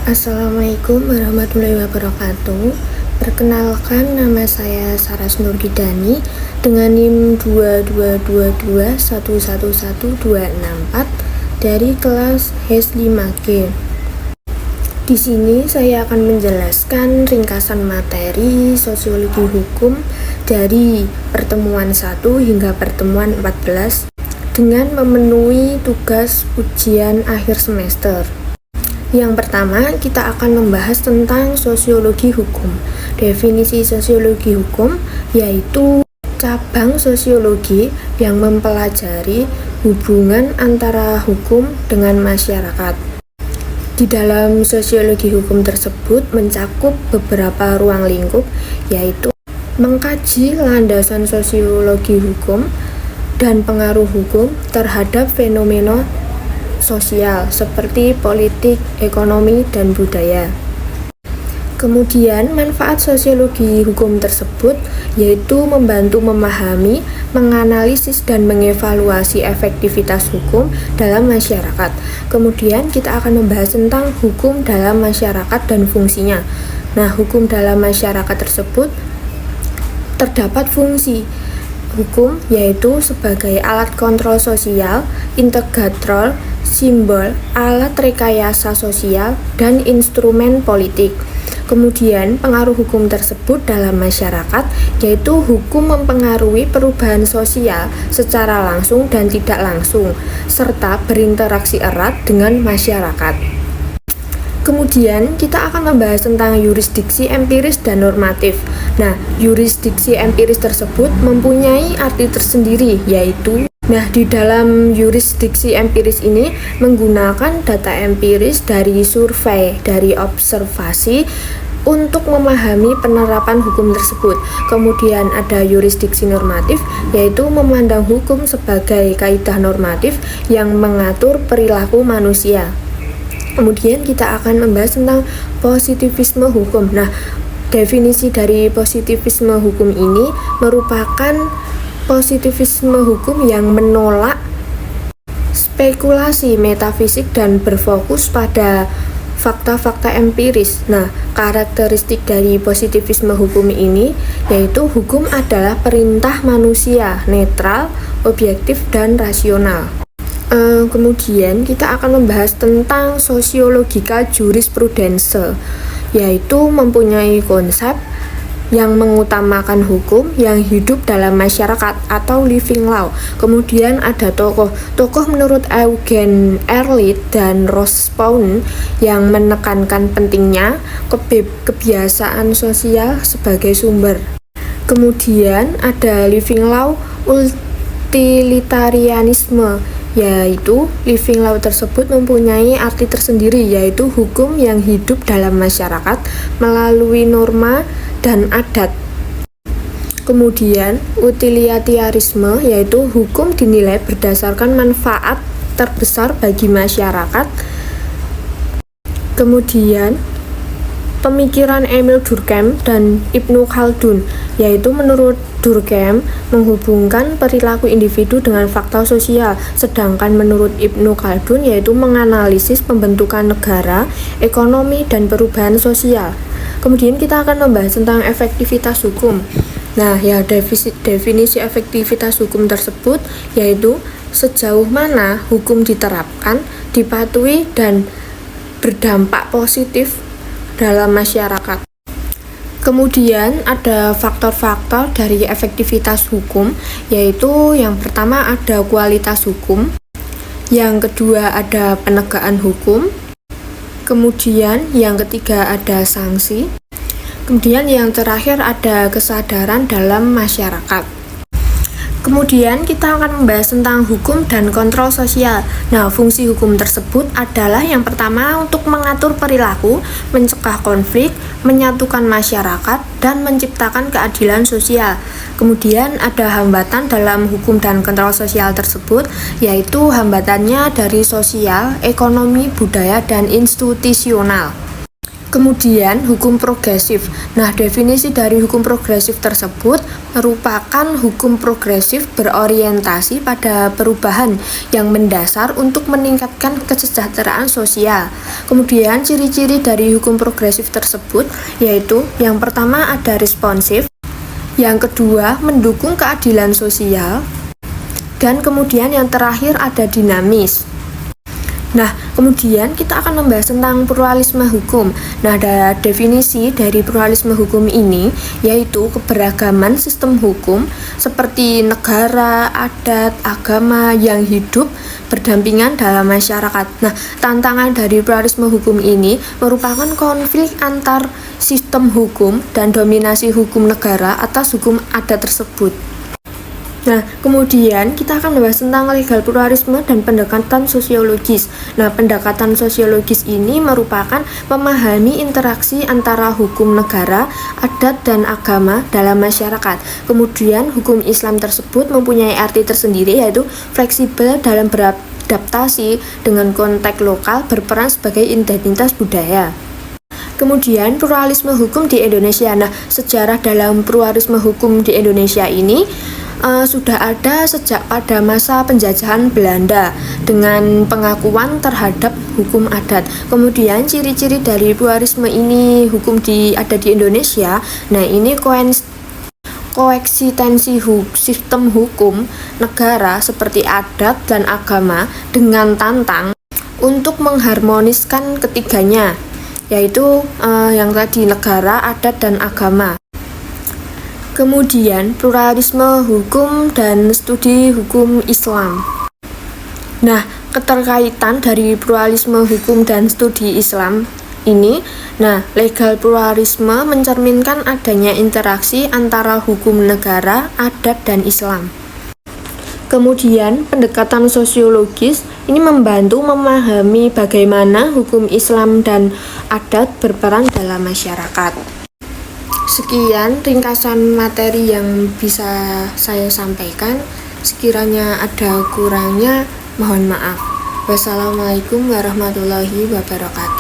Assalamualaikum warahmatullahi wabarakatuh. Perkenalkan, nama saya Saras Nurgidani dengan NIM 22221111264 dari kelas HES 5G. Di sini saya akan menjelaskan ringkasan materi sosiologi hukum dari pertemuan 1 hingga pertemuan 14 dengan memenuhi tugas ujian akhir semester. Yang pertama, kita akan membahas tentang sosiologi hukum. Definisi sosiologi hukum yaitu cabang sosiologi yang mempelajari hubungan antara hukum dengan masyarakat. Di dalam sosiologi hukum tersebut mencakup beberapa ruang lingkup, yaitu mengkaji landasan sosiologi hukum dan pengaruh hukum terhadap fenomena sosial seperti politik, ekonomi, dan budaya. Kemudian, manfaat sosiologi hukum tersebut yaitu membantu memahami, menganalisis, dan mengevaluasi efektivitas hukum dalam masyarakat. Kemudian, kita akan membahas tentang hukum dalam masyarakat dan fungsinya. Nah, hukum dalam masyarakat tersebut terdapat fungsi hukum yaitu sebagai alat kontrol sosial, integrator, simbol, alat rekayasa sosial, dan instrumen politik. Kemudian, pengaruh hukum tersebut dalam masyarakat yaitu hukum mempengaruhi perubahan sosial secara langsung dan tidak langsung, serta berinteraksi erat dengan masyarakat. Kemudian, kita akan membahas tentang yurisdiksi empiris dan normatif. Nah, yurisdiksi empiris tersebut mempunyai arti tersendiri, yaitu di dalam yurisdiksi empiris ini menggunakan data empiris dari survei, dari observasi untuk memahami penerapan hukum tersebut. Kemudian ada yurisdiksi normatif, yaitu memandang hukum sebagai kaidah normatif yang mengatur perilaku manusia. Kemudian kita akan membahas tentang positivisme hukum. Nah, definisi dari positivisme hukum ini merupakan positivisme hukum yang menolak spekulasi metafisik dan berfokus pada fakta-fakta empiris. Nah, karakteristik dari positivisme hukum ini yaitu hukum adalah perintah manusia, netral, objektif, dan rasional. Kemudian kita akan membahas tentang sosiologika jurisprudense, yaitu mempunyai konsep yang mengutamakan hukum yang hidup dalam masyarakat atau living law. Kemudian ada tokoh menurut Eugen Ehrlich dan Rospon yang menekankan pentingnya kebiasaan sosial sebagai sumber. Kemudian ada living law utilitarianisme, yaitu living law tersebut mempunyai arti tersendiri, yaitu hukum yang hidup dalam masyarakat melalui norma dan adat. Kemudian utilitarianisme yaitu hukum dinilai berdasarkan manfaat terbesar bagi masyarakat. Kemudian pemikiran Emil Durkheim dan Ibnu Khaldun, yaitu menurut Durkheim menghubungkan perilaku individu dengan fakta sosial, sedangkan menurut Ibnu Khaldun yaitu menganalisis pembentukan negara, ekonomi, dan perubahan sosial. Kemudian kita akan membahas tentang efektivitas hukum. Nah, definisi efektivitas hukum tersebut yaitu sejauh mana hukum diterapkan, dipatuhi, dan berdampak positif dalam masyarakat. Kemudian ada faktor-faktor dari efektivitas hukum, yaitu yang pertama ada kualitas hukum, yang kedua ada penegakan hukum, kemudian yang ketiga ada sanksi, kemudian yang terakhir ada kesadaran dalam masyarakat. Kemudian kita akan membahas tentang hukum dan kontrol sosial. Nah, fungsi hukum tersebut adalah yang pertama untuk mengatur perilaku, mencegah konflik, menyatukan masyarakat, dan menciptakan keadilan sosial. Kemudian ada hambatan dalam hukum dan kontrol sosial tersebut, yaitu hambatannya dari sosial, ekonomi, budaya, dan institusional. Kemudian hukum progresif. Nah, definisi dari hukum progresif tersebut merupakan hukum progresif berorientasi pada perubahan yang mendasar untuk meningkatkan kesejahteraan sosial. Kemudian ciri-ciri dari hukum progresif tersebut yaitu yang pertama ada responsif, yang kedua mendukung keadilan sosial, dan kemudian yang terakhir ada dinamis. Nah, kemudian kita akan membahas tentang pluralisme hukum. Nah, ada definisi dari pluralisme hukum ini, yaitu keberagaman sistem hukum seperti negara, adat, agama yang hidup berdampingan dalam masyarakat. Nah, tantangan dari pluralisme hukum ini merupakan konflik antar sistem hukum dan dominasi hukum negara atas hukum adat tersebut. Nah, kemudian kita akan membahas tentang legal pluralisme dan pendekatan sosiologis. Nah, pendekatan sosiologis ini merupakan memahami interaksi antara hukum negara, adat, dan agama dalam masyarakat. Kemudian, hukum Islam tersebut mempunyai arti tersendiri, yaitu fleksibel dalam beradaptasi dengan konteks lokal, berperan sebagai identitas budaya. Kemudian pluralisme hukum di Indonesia. Nah, sejarah dalam pluralisme hukum di Indonesia ini sudah ada sejak pada masa penjajahan Belanda dengan pengakuan terhadap hukum adat. Kemudian ciri-ciri dari pluralisme ini ada di Indonesia. Nah, ini koeksistensi sistem hukum negara seperti adat dan agama dengan tantang untuk mengharmoniskan ketiganya, yaitu yang tadi negara, adat, dan agama. Kemudian pluralisme hukum dan studi hukum Islam. Nah, keterkaitan dari pluralisme hukum dan studi Islam ini, legal pluralisme mencerminkan adanya interaksi antara hukum negara, adat, dan Islam. Kemudian pendekatan sosiologis ini membantu memahami bagaimana hukum Islam dan adat berperan dalam masyarakat. Sekian ringkasan materi yang bisa saya sampaikan. Sekiranya ada kurangnya, mohon maaf. Wassalamualaikum warahmatullahi wabarakatuh.